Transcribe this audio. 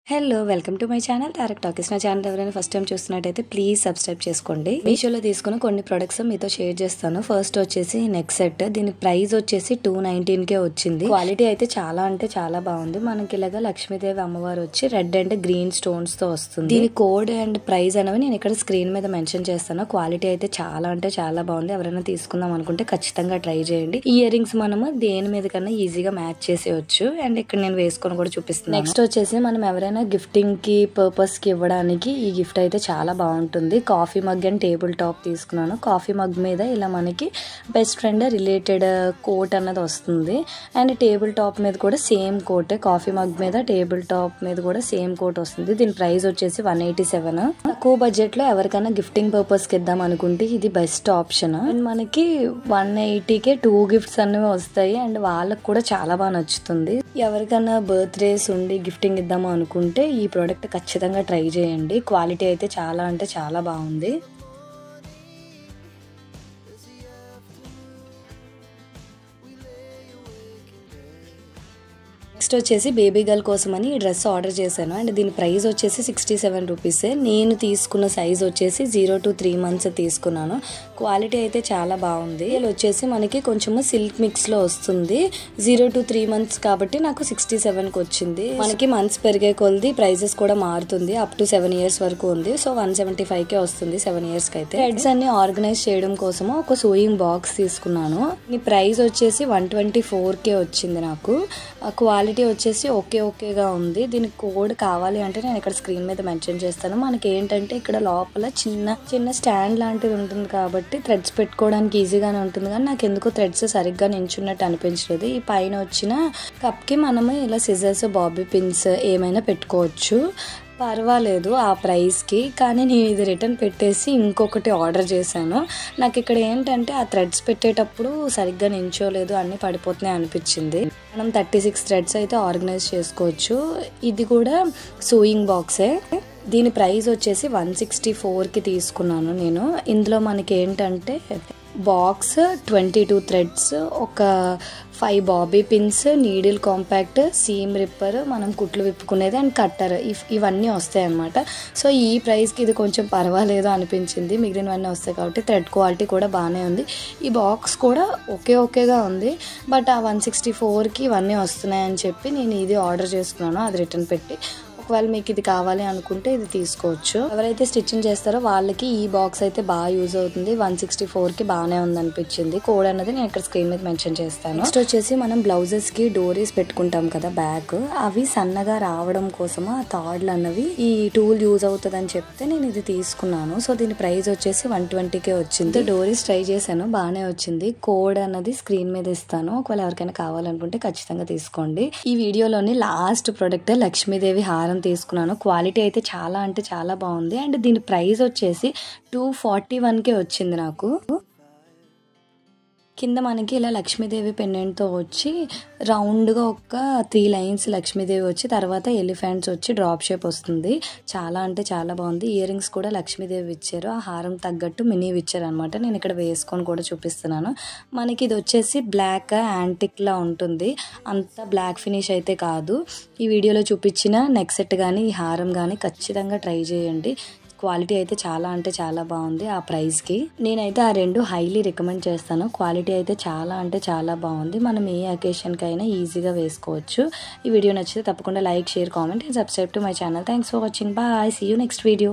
Hello welcome to my channel Tarak talkies. నా channel ఎవరైనా first time చూస్తున్నట్టయితే ప్లీజ్ సబ్స్క్రైబ్ చేసుకోండి. మీషోలో తీసుకున్న కొన్ని ప్రొడక్ట్స్ మీతో షేర్ చేస్తాను. ఫస్ట్ వచ్చేసి నెక్ సెట్. దీని ప్రైస్ వచ్చేసి 219కే వచ్చింది. క్వాలిటీ అయితే చాలా అంటే చాలా బాగుంది. మనకి ఇలాగా లక్ష్మీదేవి అమ్మవారు వచ్చి రెడ్ అండ్ గ్రీన్ స్టోన్స్ తో వస్తుంది. దీని కోడ్ అండ్ ప్రైస్ అనేవి నేను ఇక్కడ స్క్రీన్ మీద మెన్షన్ చేస్తాను. క్వాలిటీ అయితే చాలా అంటే చాలా బాగుంది. ఎవరైనా తీసుకుందాం అనుకుంటే ఖచ్చితంగా ట్రై చేయండి. ఇయర్ రింగ్స్ మనము దేని మీద కన్నా ఈజీగా మ్యాచ్ చేసేయచ్చు. అండ్ ఇక్కడ నేను వేసుకొని కూడా చూపిస్తున్నాను. నెక్స్ట్ వచ్చేసి మనం ఎవరైనా గిఫ్టింగ్ కి పర్పస్ కి ఇవ్వడానికి ఈ గిఫ్ట్ అయితే చాలా బాగుంటుంది. Coffee mug and table top తీసుకున్నాను. కాఫీ మగ్ మీద ఇలా మనకి బెస్ట్ ఫ్రెండ్ రిలేటెడ్ కోట్ అన్నది వస్తుంది. అండ్ టేబుల్ టాప్ మీద కూడా సేమ్ కోట్. కాఫీ మగ్ మీద టేబుల్ టాప్ మీద కూడా సేమ్ కోట్ వస్తుంది. దీని ప్రైస్ వచ్చేసి 187. తక్కువ బడ్జెట్ లో ఎవరికైనా గిఫ్టింగ్ పర్పస్ కి ఇద్దాం అనుకుంటే ఇది బెస్ట్ ఆప్షన్. అండ్ మనకి 180కే 2 గిఫ్ట్స్ అనేవి వస్తాయి. అండ్ వాళ్ళకి కూడా చాలా బాగా నచ్చుతుంది. ఎవరికైనా బర్త్డేస్ ఉండి గిఫ్టింగ్ ఇద్దాము అనుకుంటే ఈ ప్రోడక్ట్ ఖచ్చితంగా ట్రై చేయండి. క్వాలిటీ అయితే చాలా అంటే చాలా బాగుంది. నెక్స్ట్ వచ్చేసి బేబీ గర్ల్ కోసమని ఈ డ్రెస్ ఆర్డర్ చేశాను. అండ్ దీని ప్రైస్ వచ్చేసి 67 రూపీసే. నేను తీసుకున్న సైజ్ వచ్చేసి 0 to 3 months తీసుకున్నాను. క్వాలిటీ అయితే చాలా బాగుంది. ఇది వచ్చేసి మనకి కొంచెము సిల్క్ మిక్స్ లో వస్తుంది. 0 to 3 months కాబట్టి నాకు 67కి వచ్చింది. మనకి మంత్స్ పెరిగే కొలది ప్రైజెస్ కూడా మారుతుంది. అప్ టు 7 years వరకు ఉంది. సో 175కే వస్తుంది 7 years కి అయితే. హెడ్స్ అన్ని ఆర్గనైజ్ చేయడం కోసము ఒక సూయింగ్ బాక్స్ తీసుకున్నాను. ఈ ప్రైస్ వచ్చేసి 124కే వచ్చింది నాకు. క్వాలిటీ వచ్చేసి ఓకేగా ఉంది. దీనికి కోడ్ కావాలి అంటే నేను ఇక్కడ స్క్రీన్ మీద మెన్షన్ చేస్తాను. మనకి ఏంటంటే ఇక్కడ లోపల చిన్న స్టాండ్ లాంటిది ఉంటుంది కాబట్టి థ్రెడ్స్ పెట్టుకోవడానికి ఈజీగానే ఉంటుంది. కానీ నాకు ఎందుకో థ్రెడ్స్ సరిగ్గా నించున్నట్టు అనిపించలేదు. ఈ పైన వచ్చిన కప్ కి మనము ఇలా సిజర్స్, బాబీ పిన్స్ ఏమైనా పెట్టుకోవచ్చు. పర్వాలేదు ఆ ప్రైస్కి. కానీ నేను ఇది రిటర్న్ పెట్టేసి ఇంకొకటి ఆర్డర్ చేశాను. నాకు ఇక్కడ ఏంటంటే ఆ థ్రెడ్స్ పెట్టేటప్పుడు సరిగ్గా నించోలేదు, అన్నీ పడిపోతున్నాయి అనిపించింది. మనం 36 థ్రెడ్స్ అయితే ఆర్గనైజ్ చేసుకోవచ్చు. ఇది కూడా సూయింగ్ బాక్సే. దీని ప్రైస్ వచ్చేసి 164కి తీసుకున్నాను నేను. ఇందులో మనకి ఏంటంటే బాక్స్, 22 థ్రెడ్స్, ఒక 5 bobby pins, needle compact, seam ripper, మనం కుట్లు విప్పుకునేది అండ్ కట్టర్, ఇవన్నీ వస్తాయి అన్నమాట. సో ఈ ప్రైస్కి ఇది కొంచెం పర్వాలేదు అనిపించింది. మిగిలినవన్నీ వస్తాయి కాబట్టి థ్రెడ్ క్వాలిటీ కూడా బాగానే ఉంది. ఈ బాక్స్ కూడా ఓకేగా ఉంది. బట్ ఆ 164కి ఇవన్నీ వస్తున్నాయని చెప్పి నేను ఇది ఆర్డర్ చేసుకున్నాను. అది రిటర్న్ పెట్టి ఒకవేళ మీకు ఇది కావాలి అనుకుంటే ఇది తీసుకోవచ్చు. ఎవరైతే స్టిచ్చింగ్ చేస్తారో వాళ్ళకి ఈ బాక్స్ అయితే బాగా యూజ్ అవుతుంది. 164కి బాగానే ఉంది అనిపించింది. కోడ్ అన్నది నేను ఇక్కడ స్క్రీన్ మీద మెన్షన్ చేస్తాను. నెక్స్ట్ వచ్చేసి మనం బ్లౌజెస్ కి డోరీస్ పెట్టుకుంటాం కదా బ్యాక్, అవి సన్నగా రావడం కోసం ఆ తాడ్లు అన్నవి ఈ టూల్ యూజ్ అవుతుంది అని చెప్తే నేను ఇది తీసుకున్నాను. సో దీని ప్రైస్ వచ్చేసి 120కే వచ్చింది. డోరీస్ ట్రై చేశాను, బాగానే వచ్చింది. కోడ్ అన్నది స్క్రీన్ మీద ఇస్తాను. ఒకవేళ ఎవరికైనా కావాలనుకుంటే ఖచ్చితంగా తీసుకోండి. ఈ వీడియోలోని లాస్ట్ ప్రొడక్ట్ లక్ష్మీదేవి హారం తీసుకున్నాను. క్వాలిటీ అయితే చాలా అంటే చాలా బాగుంది. అండ్ దీని ప్రైస్ వచ్చేసి 241కే వచ్చింది నాకు. కింద మనకి ఇలా లక్ష్మీదేవి పెండెంట్తో వచ్చి రౌండ్గా ఒక 3 లైన్స్ లక్ష్మీదేవి వచ్చి తర్వాత ఎలిఫెంట్స్ వచ్చి డ్రాప్ షేప్ వస్తుంది. చాలా అంటే చాలా బాగుంది. ఇయర్ రింగ్స్ కూడా లక్ష్మీదేవి ఇచ్చారు. ఆ హారం తగ్గట్టు మినీవి ఇచ్చారు అనమాట. నేను ఇక్కడ వేసుకొని కూడా చూపిస్తున్నాను. మనకి ఇది వచ్చేసి బ్లాక్ యాంటిక్లా ఉంటుంది. అంత బ్లాక్ ఫినిష్ అయితే కాదు. ఈ వీడియోలో చూపించిన నెక్ సెట్ కానీ ఈ హారం కానీ ఖచ్చితంగా ట్రై చేయండి. క్వాలిటీ అయితే చాలా అంటే చాలా బాగుంది. ఆ ప్రైస్కి నేనైతే ఆ రెండు హైలీ రికమెండ్ చేస్తాను. క్వాలిటీ అయితే చాలా అంటే చాలా బాగుంది. మనం ఏ అకేషన్కి అయినా ఈజీగా వేసుకోవచ్చు. ఈ వీడియో నచ్చితే తప్పకుండా like, share, comment and subscribe to my channel. Thanks for watching. Bye. See you next video.